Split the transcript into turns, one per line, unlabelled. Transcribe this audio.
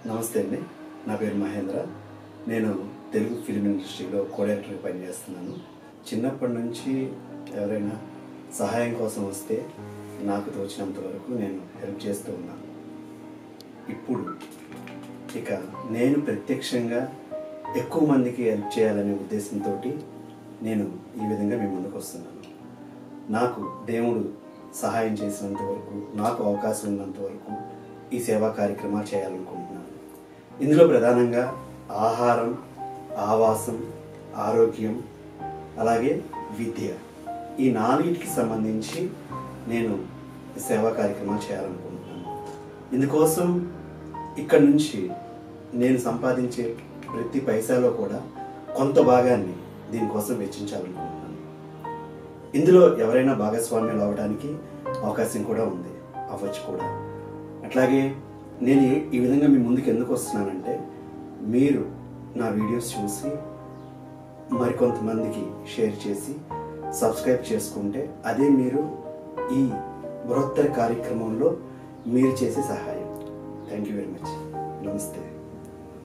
నమస్తే అండి. నా పేరు మహేంద్ర. నేను తెలుగు ఫిల్మ్ ఇండస్ట్రీలో కో డైరెక్టర్గా పనిచేస్తున్నాను. చిన్నప్పటి నుంచి ఎవరైనా సహాయం కోసం వస్తే నాకు తోచినంత వరకు నేను హెల్ప్ చేస్తూ ఉన్నాను. ఇప్పుడు ఇక నేను ప్రత్యక్షంగా ఎక్కువ మందికి హెల్ప్ చేయాలనే ఉద్దేశంతో నేను ఈ విధంగా మీ ముందుకు వస్తున్నాను. నాకు దేవుడు సహాయం చేసినంత వరకు, నాకు అవకాశం ఉన్నంత వరకు ఈ సేవా కార్యక్రమాలు చేయాలనుకుంటున్నాను. ఇందులో ప్రధానంగా ఆహారం, ఆవాసం, ఆరోగ్యం, అలాగే విద్య, ఈ నాలుగిటికి సంబంధించి నేను సేవా కార్యక్రమాలు చేయాలనుకుంటున్నాను. ఇందుకోసం ఇక్కడి నుంచి నేను సంపాదించే ప్రతి పైసాలో కూడా కొంత భాగాన్ని దీనికోసం వెచ్చించాలనుకుంటున్నాను. ఇందులో ఎవరైనా భాగస్వామ్యాలు అవ్వడానికి అవకాశం కూడా ఉంది, అవ్వచ్చు కూడా. అట్లాగే నేను ఈ విధంగా మీ ముందుకు ఎందుకు వస్తున్నానంటే, మీరు నా వీడియోస్ చూసి మరికొంతమందికి షేర్ చేసి సబ్స్క్రైబ్ చేసుకుంటే అదే మీరు ఈ బృహత్తర కార్యక్రమంలో మీరు చేసే సహాయం. Thank you very much. నమస్తే.